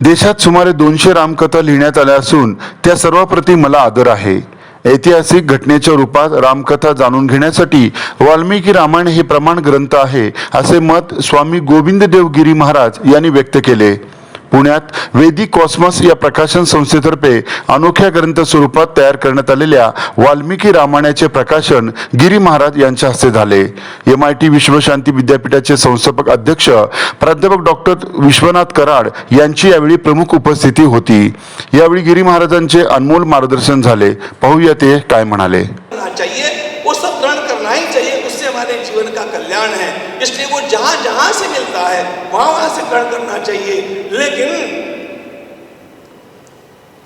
देशात सुमारे 200 रामकथा लिहिण्यात आल्या असून त्या सर्वांप्रती मला आदर आहे. ऐतिहासिक घटनेच्या रूपात रामकथा जाणून घेण्यासाठी वाल्मिकी रामायण हे प्रमाण ग्रंथ आहे, असे मत स्वामी गोविंददेव गिरी महाराज यांनी व्यक्त केले. पुण्यात वैदिक कॉस्मॉस या प्रकाशन संस्थेतर्फे अनोख्या ग्रंथ स्वरूपात तयार करण्यात आलेल्या वाल्मिकी रामायणाचे प्रकाशन गिरी महाराज यांच्या हस्ते झाले. MIT विश्वशांती विद्यापीठाचे संस्थापक अध्यक्ष प्राध्यापक डॉक्टर विश्वनाथ कराड यांची यावेळी प्रमुख उपस्थिती होती. यावेळी गिरी महाराजांचे अनमोल मार्गदर्शन झाले. पाहूया ते काय म्हणाले. वो सब ग्रहण करना ही चाहिए, उससे हमारे जीवन का कल्याण है. इसलिए वो जहां जहां से मिलता है वहां से ग्रहण करना चाहिए. लेकिन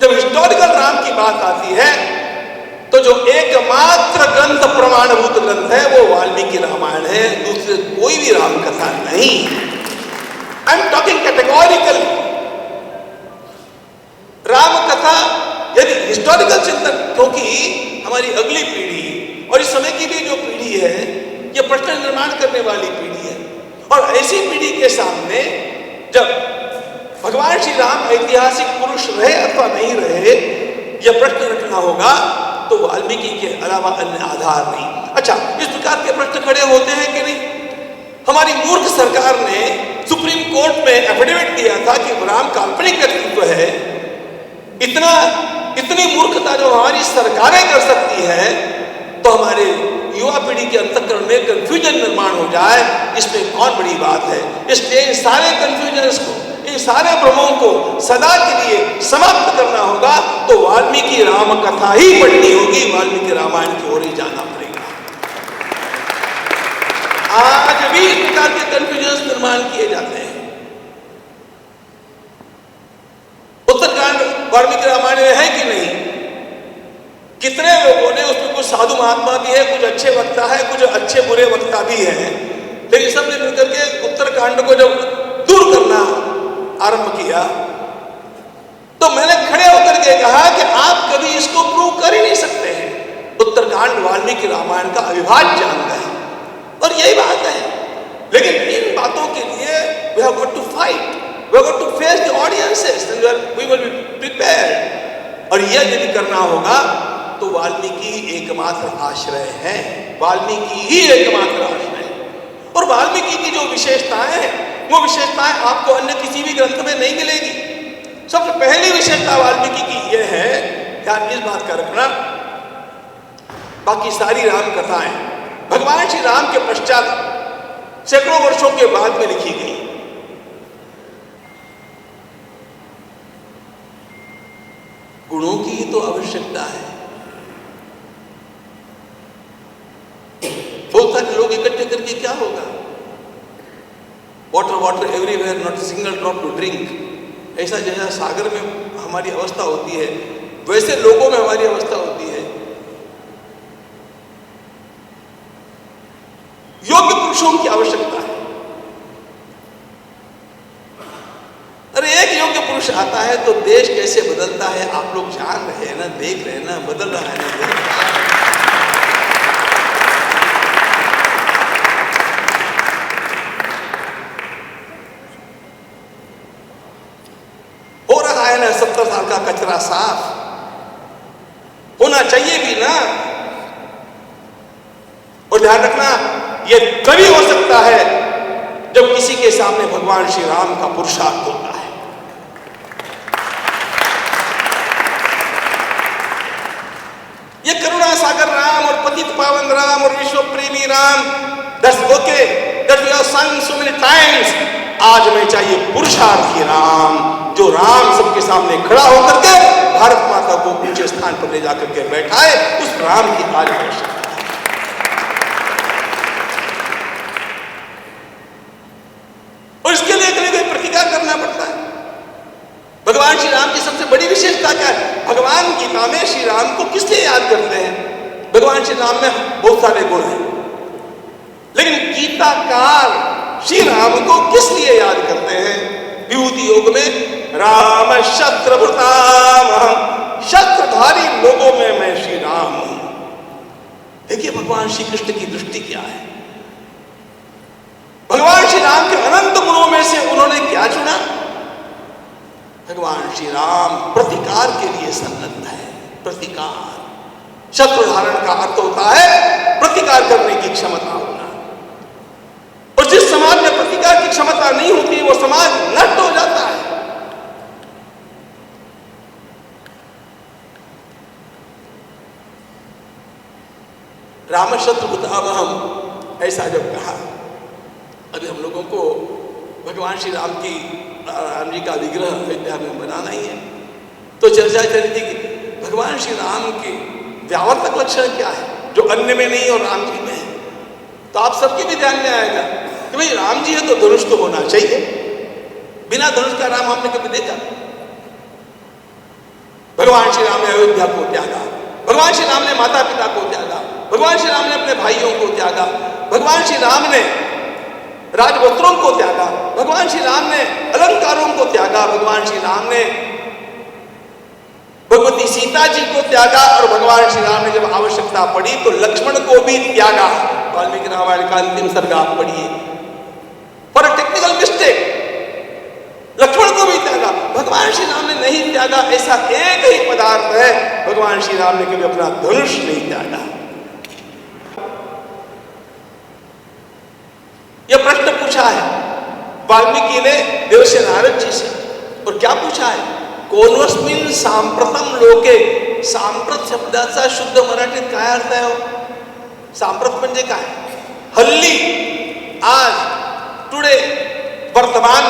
जब हिस्टोरिकल राम की बात आती है तो जो एकमात्र ग्रंथ प्रमाणभूत ग्रंथ है वो वाल्मीकि रामायण है, दूसरे कोई भी राम कथा नहीं. I am talking categorically. Ram कथा यदि हिस्टोरिकल चिंतन, क्योंकि हमारी अगली पीढ़ी और इस समय की भी जो पीढ़ी है ये प्रश्न निर्माण करने वाली पीढ़ी है, और ऐसी पीढ़ी के सामने जब भगवान श्री राम ऐतिहासिक पुरुष रहे अथवा नहीं रहे यह प्रश्न रखना होगा तो वाल्मीकि के अलावा अन्य आधार नहीं. अच्छा, इस प्रकार के प्रश्न खड़े होते हैं कि नहीं? हमारी मूर्ख सरकार ने सुप्रीम कोर्ट में एफिडेविट दिया था कि राम काल्पनिक व्यक्तित्व है. इतनी मूर्खता जो हमारी सरकारें कर सकती है तो हमारे युवा पीढ़ी के अंतःकरण में कंफ्यूजन निर्माण हो जाए, इसमें कौन बड़ी बात है. इसलिए इन सारे कंफ्यूजन्स को, इन सारे भ्रमों को सदा के लिए समाप्त करना होगा तो वाल्मीकि राम कथा ही पढ़नी होगी, वाल्मीकि रामायण की ओर ही जाना पड़ेगा. आज भी इस प्रकार के कंफ्यूजन्स निर्माण किए जाते हैं. उत्तरकांड वाल्मीकि रामायण में है कि नहीं? कितने लोगों ने, उसमें कुछ साधु महात्मा भी है, कुछ अच्छे वक्ता है, कुछ अच्छे बुरे वक्ता भी हैं, लेकिन सबने मिलकर के उत्तरकांड को जब दूर करना आरंभ किया तो मैंने खड़े होकर के कहा कि आप कभी इसको प्रूव कर ही नहीं सकते हैं. उत्तरकांड वाल्मीकि रामायण का अविभाज्य अंग है और यही बात है. लेकिन इन बातों के लिए we have got to fight, we have got to face the audiences and we will be prepared. और यह यदि करना होगा तो वाल्मीकि एकमात्र आश्रय है, वाल्मीकि ही एकमात्र आश्रय है. और वाल्मीकि की जो विशेषताएं हैं वो विशेषताएं आपको अन्य किसी भी ग्रंथ में नहीं मिलेगी. सबसे पहली विशेषता वाल्मीकि की यह है, ध्यान इस बात का रखना, बाकी सारी राम कथाएं भगवान श्री राम के पश्चात सैकड़ों वर्षों के बाद में लिखी गई. गुणों की तो आवश्यकता है. बहुत सारे लोग इकट्ठे करके क्या होगा? Water water everywhere, not single drop to drink. ऐसा जैसा सागर में हमारी अवस्था होती है वैसे लोगों में हमारी अवस्था होती है. योग्य पुरुषों की आवश्यकता है. अरे एक योग्य पुरुष आता है तो देश कैसे बदलता है आप लोग जान रहे हैं ना, देख रहे हैं ना, बदल रहा है ना, देख रहा है. हो रहा है ना 70 साल का कचरा साफ, होना चाहिए भी ना. और ध्यान रखना, यह तभी हो सकता है जब किसी के सामने भगवान श्री राम का पुरुषार्थ होता है. ये करुणा सागर राम और पतित पावन राम और विश्व प्रेमी Ram, that's okay, that we have sung so many times. आज में चाहिए पुरुषार्थी राम, जो राम सबके सामने खड़ा होकर के भारत माता को ऊंचे स्थान पर ले जाकर के बैठाए. उस राम की आज आवश्यकता है. और इसके लिए कोई प्रतिकार करना पड़ता है. भगवान श्री राम की सबसे बड़ी विशेषता क्या है? भगवान गीता में श्री राम को किस लिए याद करते हैं? भगवान श्री राम में बहुत सारे गुण हैं, लेकिन गीताकार श्री राम को किस लिए याद करते हैं? विभूति योग में राम शस्त्रभृतामहं, शस्त्रधारी लोगों में मैं श्री राम हूं. देखिए भगवान श्री कृष्ण की दृष्टि क्या है. भगवान श्री राम के अनंत गुणों में से उन्होंने क्या चुना? भगवान श्री राम प्रतिकार के लिए सन्नद्ध है। प्रतिकार, शत्रु धारण का अर्थ होता है प्रतिकार करने की क्षमता होना। और जिस समाज में प्रतिकार की क्षमता नहीं होती वो समाज नष्ट हो जाता है। रामशत्रु कुतावहम ऐसा जब कहा, अभी हम लोगों को भगवान श्री राम जी का विग्रह अयोध्या में बनाना ही है, तो चर्चा चली थी कि भगवान श्री राम के व्यावर्तक लक्षण क्या है जो अन्य में नहीं और राम जी में है। तो आप सबके भी ध्यान में आएगा कि भाई राम जी है तो धनुष तो होना चाहिए, बिना धनुष का राम आपने कभी देखा? भगवान श्री राम ने अयोध्या को त्यागा, भगवान श्री राम ने माता पिता को त्यागा, भगवान श्री राम ने अपने भाइयों को त्यागा, भगवान श्री राम ने राजवस्त्रों को त्यागा, भगवान श्री राम ने अलंकारों को त्यागा, भगवान श्री राम ने भगवती सीता जी को त्यागा, और भगवान श्री राम ने जब आवश्यकता पड़ी तो लक्ष्मण को भी त्यागा। वाल्मीकि रामायण का अंतिम सर्ग आप पढ़िए, for a technical mistake Lakshman को भी त्यागा। भगवान श्री राम ने नहीं त्यागा ऐसा एक ही पदार्थ है, भगवान श्री राम ने कभी अपना धनुष नहीं त्यागा। यह प्रश्न पूछा है वाल्मीकि ने देवर्षि नारद जी से, और क्या पूछा है? कोनोस्मिन सांप्रतम लोके। सांप्रत शब्दाचा शुद्ध मराठीत काय अर्थ आहे? सांप्रत म्हणजे काय? हल्ली, आज, टुडे, वर्तमान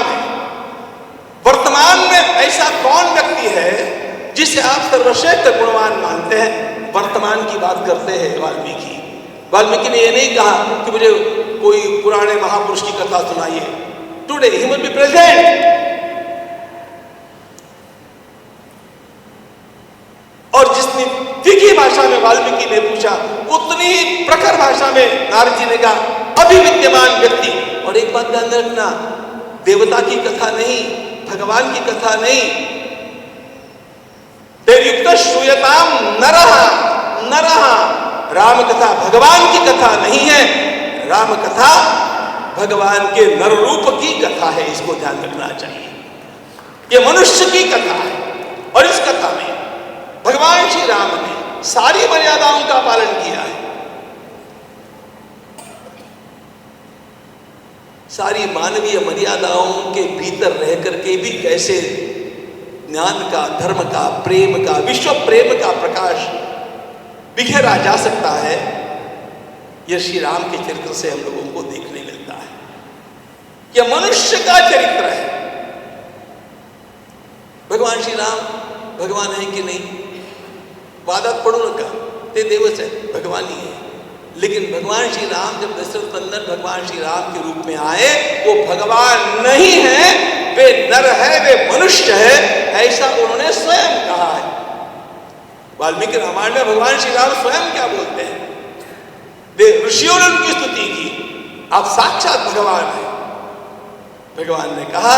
में ऐसा कौन व्यक्ति है जिसे आप सर्वश्रेष्ठ गुणवान मानते हैं? वर्तमान की बात करते हैं वाल्मीकि ने यह नहीं कहा कि मुझे कोई पुराने महापुरुष की कथा सुनाइए। Today he will be present. और जितनी तीखी भाषा में वाल्मीकि ने पूछा उतनी ही प्रखर भाषा में नारद जी ने कहा अभिविद्यमान व्यक्ति। और एक बात ध्यान रखना, देवता की कथा नहीं, भगवान की कथा नहीं, देवयुक्त श्रूयताम नरः। राम कथा भगवान की कथा नहीं है, राम कथा भगवान के नर रूप की कथा है। इसको ध्यान रखना चाहिए, यह मनुष्य की कथा है। और इस कथा में भगवान श्री राम ने सारी मर्यादाओं का पालन किया है। सारी मानवीय मर्यादाओं के भीतर रह करके भी कैसे ज्ञान का, धर्म का, प्रेम का, विश्व प्रेम का प्रकाश बिखेरा जा सकता है, यह श्री राम के चरित्र से हम लोगों को देखने मिलता है। यह मनुष्य का चरित्र है। भगवान श्री राम भगवान है कि नहीं? वादात पडू नका, ते देवच है, भगवान ही है। लेकिन भगवान श्री राम जब दशरथ नंदन भगवान श्री राम के रूप में आए, वो भगवान नहीं है, वे नर है, वे मनुष्य है, ऐसा उन्होंने स्वयं कहा है। वाल्मीकि रामायण में भगवान श्री राम स्वयं क्या बोलते हैं? वे ऋषियों ने उनकी स्तुति की, आप साक्षात भगवान हैं। भगवान ने कहा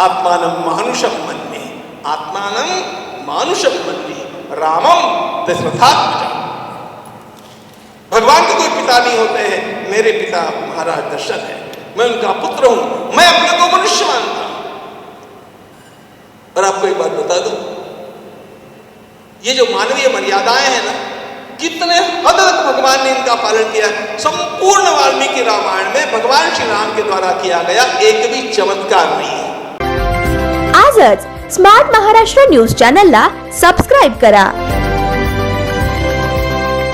आत्मानं मानुषम मन्ये, आत्मानं मानुषम मन्ये रामम दशरथात्मजम्। भगवान के कोई पिता नहीं होते हैं, मेरे पिता महाराज दशरथ है, मैं उनका पुत्र हूं, मैं अपने को मनुष्य मानता हूं। और आपको एक बात बता दूं, ये जो मानवीय मर्यादाएं हैं ना, कितने हद तक भगवान ने इनका पालन किया। संपूर्ण वाल्मीकि रामायण में भगवान श्री राम के द्वारा किया गया एक भी चमत्कार नहीं है। आजच स्मार्ट महाराष्ट्र न्यूज चॅनलला सबस्क्राइब करा।